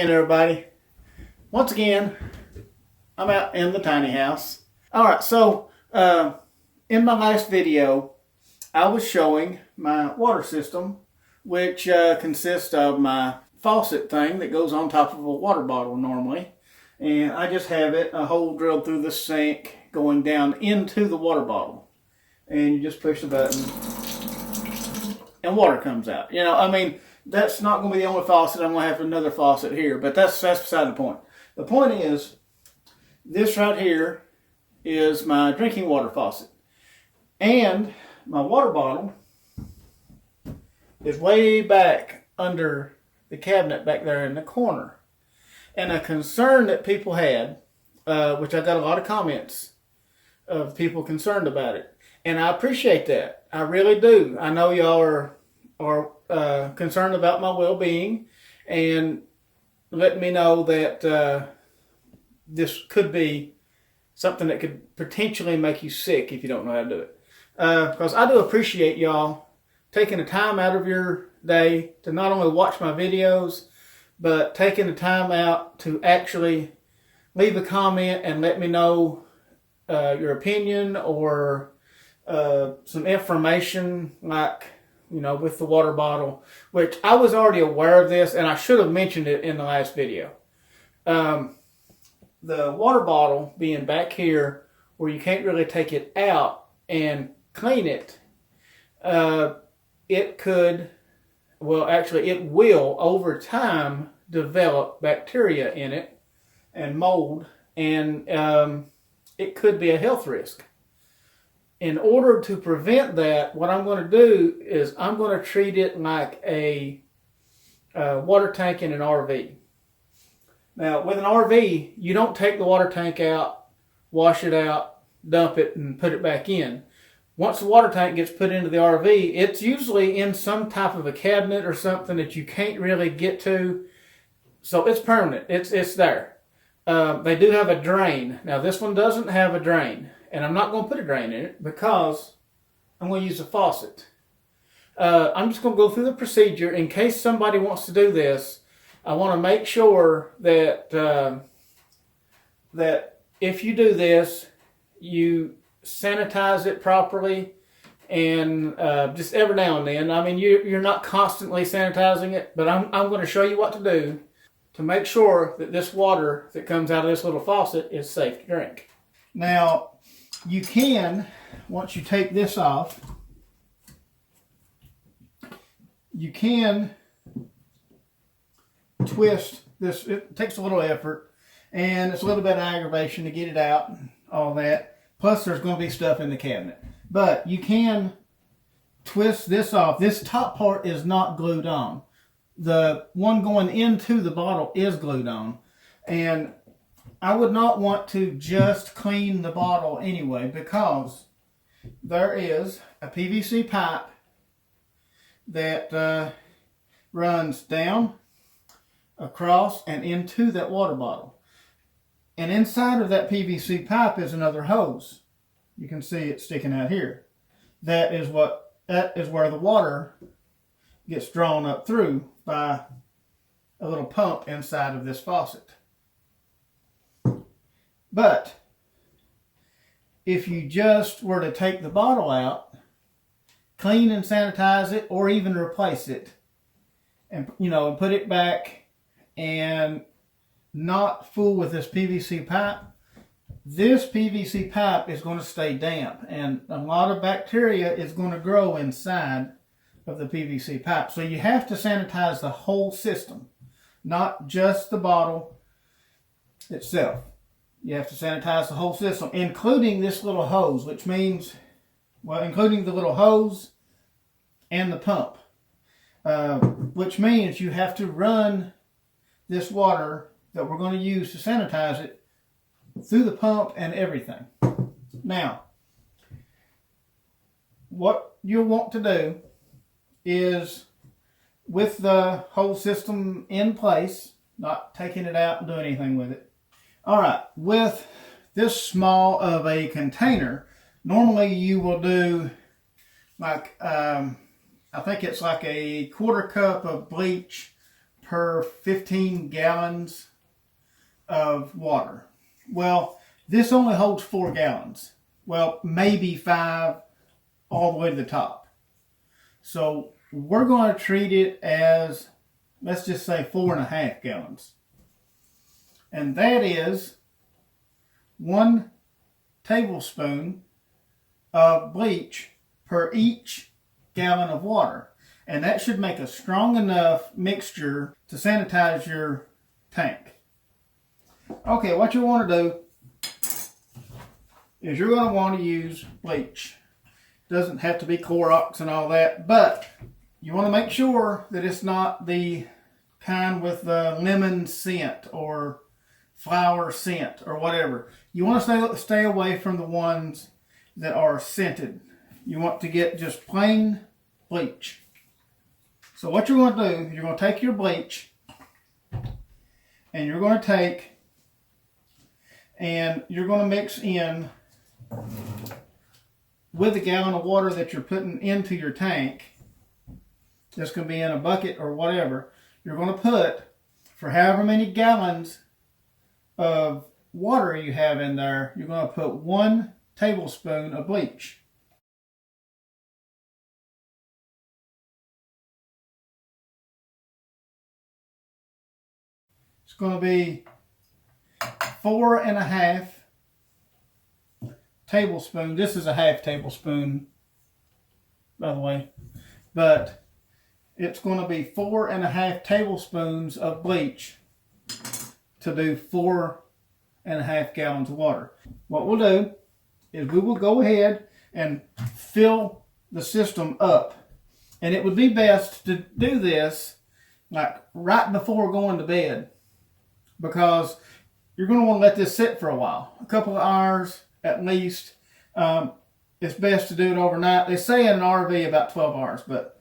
again, everybody. Once again, I'm out in the tiny house. Alright, so in my last video, I was showing my water system, which consists of my faucet thing that goes on top of a water bottle normally. And I just have a hole drilled through the sink going down into the water bottle. And you just push the button and water comes out. You know, I mean, that's not going to be the only faucet. I'm going to have another faucet here, but that's beside the point. The point is, this right here is my drinking water faucet. And my water bottle is way back under the cabinet back there in the corner. And a concern that people had, which I got a lot of comments of people concerned about it. And I appreciate that. I really do. I know y'all are concerned about my well-being and letting me know that this could be something that could potentially make you sick if you don't know how to do it. Because I do appreciate y'all taking the time out of your day to not only watch my videos, but taking the time out to actually leave a comment and let me know your opinion or some information, like, you know, with the water bottle, which I was already aware of this and I should have mentioned it in the last video. The water bottle being back here where you can't really take it out and clean it, it could, well, actually it will over time develop bacteria in it and mold, and it could be a health risk. In order to prevent that, what I'm going to do is I'm going to treat it like a water tank in an RV. Now, with an RV, you don't take the water tank out, wash it out, dump it, and put it back in. Once the water tank gets put into the RV, it's usually in some type of a cabinet or something that you can't really get to. So it's permanent. It's there. They do have a drain. Now, this one doesn't have a drain. And I'm not going to put a drain in it because I'm going to use a faucet. I'm just going to go through the procedure in case somebody wants to do this. I want to make sure that that if you do this, you sanitize it properly, and just every now and then. I mean, you're not constantly sanitizing it, but I'm going to show you what to do to make sure that this water that comes out of this little faucet is safe to drink. Now, you can, once you take this off, you can twist this. It takes a little effort, and it's a little bit of aggravation to get it out, and all that. Plus, there's going to be stuff in the cabinet. But you can twist this off. This top part is not glued on. The one going into the bottle is glued on. And I would not want to just clean the bottle anyway, because there is a PVC pipe that runs down, across, and into that water bottle. And inside of that PVC pipe is another hose. You can see it sticking out here. That is where the water gets drawn up through by a little pump inside of this faucet. But if you just were to take the bottle out, clean and sanitize it, or even replace it, and and put it back, and not fool with this PVC pipe, this PVC pipe is going to stay damp, and a lot of bacteria is going to grow inside of the PVC pipe. So you have to sanitize the whole system, not just the bottle itself. You have to sanitize the whole system, including this little hose, which means, well, including the little hose and the pump, which means you have to run this water that we're going to use to sanitize it through the pump and everything. Now, what you'll want to do is, with the whole system in place, not taking it out and doing anything with it. All right, with this small of a container, normally you will do like, I think it's like a 1/4 cup of bleach per 15 gallons of water. Well, this only holds 4 gallons. Well, maybe 5 all the way to the top. So we're going to treat it as, let's just say 4.5 gallons. And that is 1 tablespoon of bleach per each gallon of water. And that should make a strong enough mixture to sanitize your tank. Okay, what you want to do is you're going to want to use bleach. Doesn't have to be Clorox and all that, but you want to make sure that it's not the kind with the lemon scent or flower scent or whatever. You want to stay away from the ones that are scented. You want to get just plain bleach. So what you're going to do is you're going to take your bleach and you're going to mix in with a gallon of water that you're putting into your tank. This can be in a bucket or whatever. You're going to put, for however many gallons of water you have in there, you're going to put 1 tablespoon of bleach. It's going to be 4.5 tablespoons. This is a half tablespoon, by the way, but it's going to be 4.5 tablespoons of bleach to do 4.5 gallons of water. What we'll do is we will go ahead and fill the system up, and it would be best to do this like right before going to bed, because you're going to want to let this sit for a while, a couple of hours at least. It's best to do it overnight. They say in an RV about 12 hours, but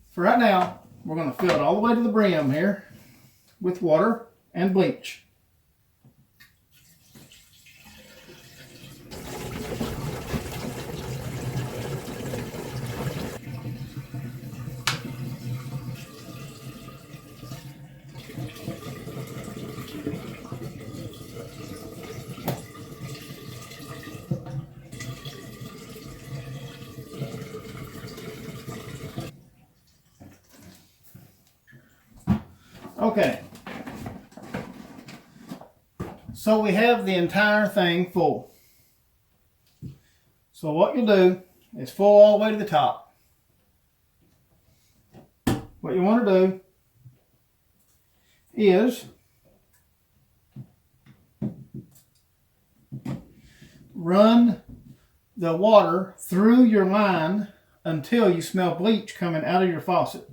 for right now, we're going to fill it all the way to the brim here with water and bleach. Okay, so we have the entire thing full. So what you'll do is full all the way to the top. What you want to do is run the water through your line until you smell bleach coming out of your faucet.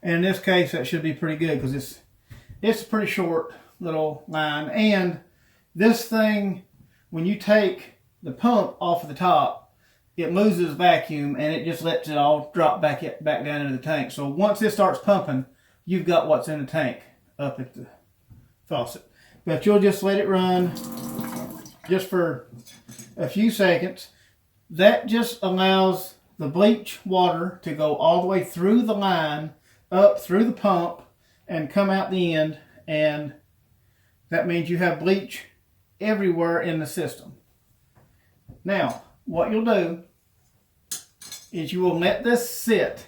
And in this case, that should be pretty good because it's a pretty short little line. And this thing, when you take the pump off of the top, it loses vacuum and it just lets it all drop back down into the tank. So once it starts pumping, you've got what's in the tank up at the faucet. But you'll just let it run just for a few seconds. That just allows the bleach water to go all the way through the line, up through the pump, and come out the end, and that means you have bleach everywhere in the system. Now, what you'll do is you will let this sit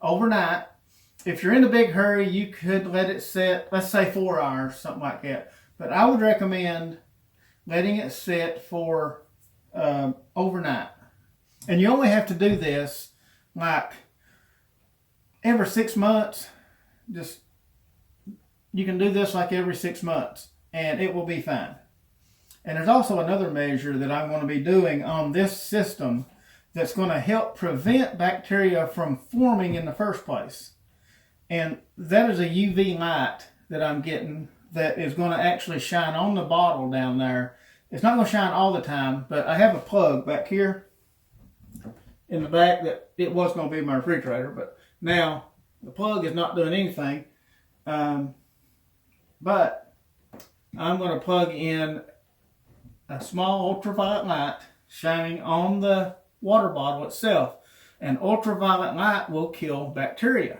overnight. If you're in a big hurry, you could let it sit, let's say 4 hours, something like that. But I would recommend letting it sit for overnight. And you only have to do this like every 6 months. You can do this like every 6 months and it will be fine. And there's also another measure that I'm going to be doing on this system that's going to help prevent bacteria from forming in the first place. And that is a UV light that I'm getting that is going to actually shine on the bottle down there. It's not going to shine all the time, but I have a plug back here in the back that it was going to be in my refrigerator, but now the plug is not doing anything. But I'm going to plug in a small ultraviolet light shining on the water bottle itself. And ultraviolet light will kill bacteria.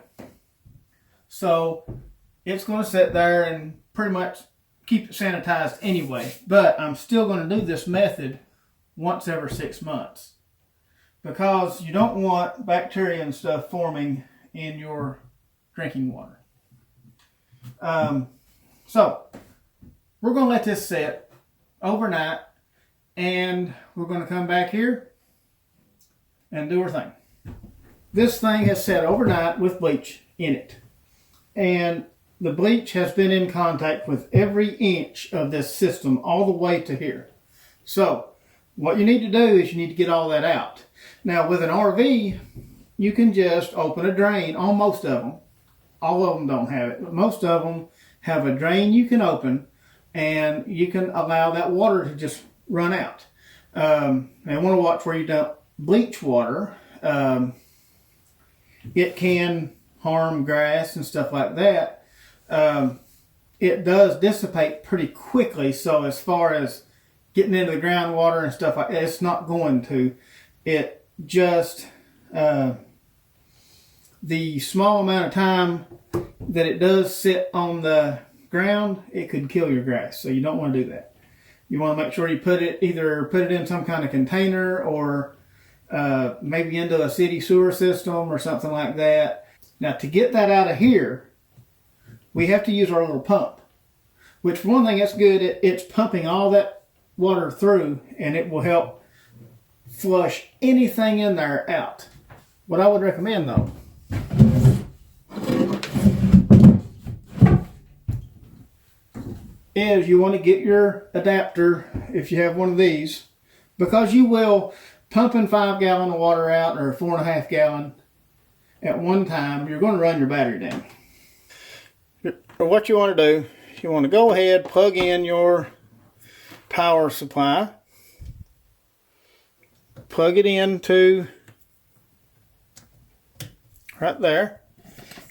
So it's going to sit there and pretty much keep it sanitized anyway. But I'm still going to do this method once every 6 months, because you don't want bacteria and stuff forming in your drinking water. So we're going to let this sit overnight, and we're going to come back here and do our thing. This thing has sat overnight with bleach in it, and the bleach has been in contact with every inch of this system all the way to here. So what you need to do is you need to get all that out. Now with an RV, you can just open a drain on most of them. All of them don't have it, but most of them have a drain you can open, and you can allow that water to just run out. And I want to watch where you dump bleach water. It can harm grass and stuff like that. It does dissipate pretty quickly, so as far as getting into the groundwater and stuff like that, it's not going to. It just, the small amount of time that it does sit on the ground, it could kill your grass, so you don't want to do that. You want to make sure you either put it in some kind of container, or maybe into a city sewer system or something like that. Now to get that out of here, we have to use our little pump, which for one thing, that's good. It's pumping all that water through, and it will help flush anything in there out. What I would recommend though, is you want to get your adapter, if you have one of these, because you will, pumping 5 gallon of water out or 4.5 gallon at one time, you're going to run your battery down. So what you want to do, you want to go ahead, plug in your power supply, plug it into right there,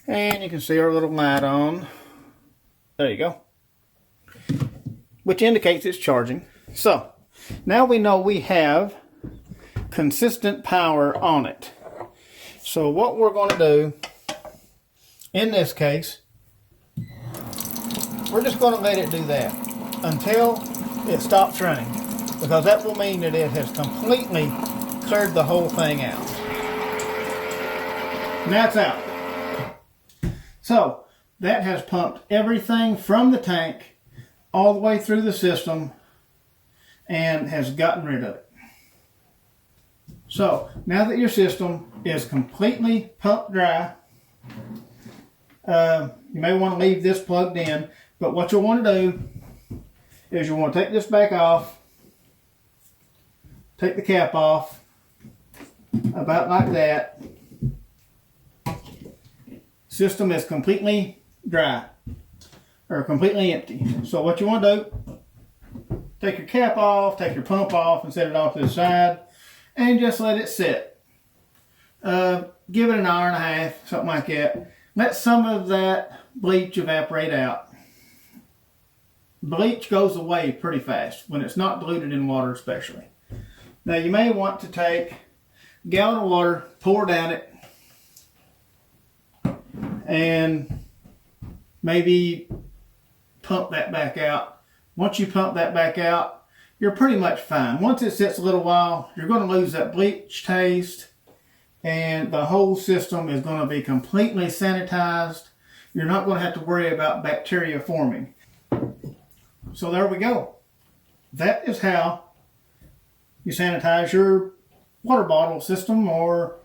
and you can see our little light on. There you go, which indicates it's charging. So now we know we have consistent power on it. So what we're going to do in this case, we're just going to let it do that until it stops running, because that will mean that it has completely cleared the whole thing out. And that's out. So that has pumped everything from the tank all the way through the system and has gotten rid of it. So now that your system is completely pumped dry, you may want to leave this plugged in, but what you'll want to do is you'll want to take this back off, take the cap off, about like that. System is completely dry, or completely empty. So what you want to do, take your cap off, take your pump off, and set it off to the side, and just let it sit. Give it an hour and a half, something like that. Let some of that bleach evaporate out. Bleach goes away pretty fast when it's not diluted in water, especially. Now you may want to take a gallon of water, pour down it, and maybe pump that back out. Once you pump that back out, you're pretty much fine. Once it sits a little while, you're going to lose that bleach taste, and the whole system is going to be completely sanitized. You're not going to have to worry about bacteria forming. So there we go. That is how you sanitize your water bottle system, or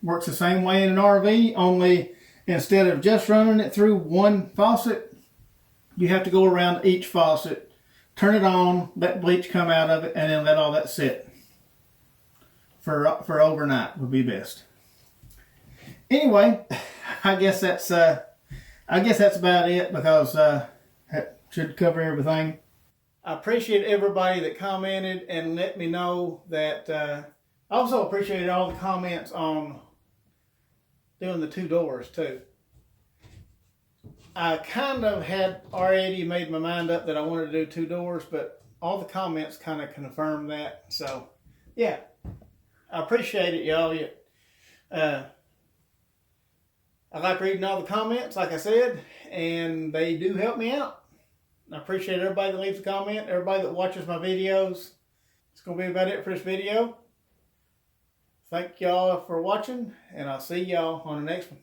works the same way in an RV, only instead of just running it through one faucet, you have to go around each faucet, turn it on, let bleach come out of it, and then let all that sit for overnight would be best. Anyway, I guess that's about it, because that should cover everything. I appreciate everybody that commented and let me know that. I also appreciated all the comments on doing the 2 doors too. I kind of had already made my mind up that I wanted to do 2 doors, but all the comments kind of confirmed that. So yeah, I appreciate it, y'all. I like reading all the comments, like I said, and they do help me out. I appreciate everybody that leaves a comment, everybody that watches my videos. It's going to be about it for this video. Thank y'all for watching, and I'll see y'all on the next one.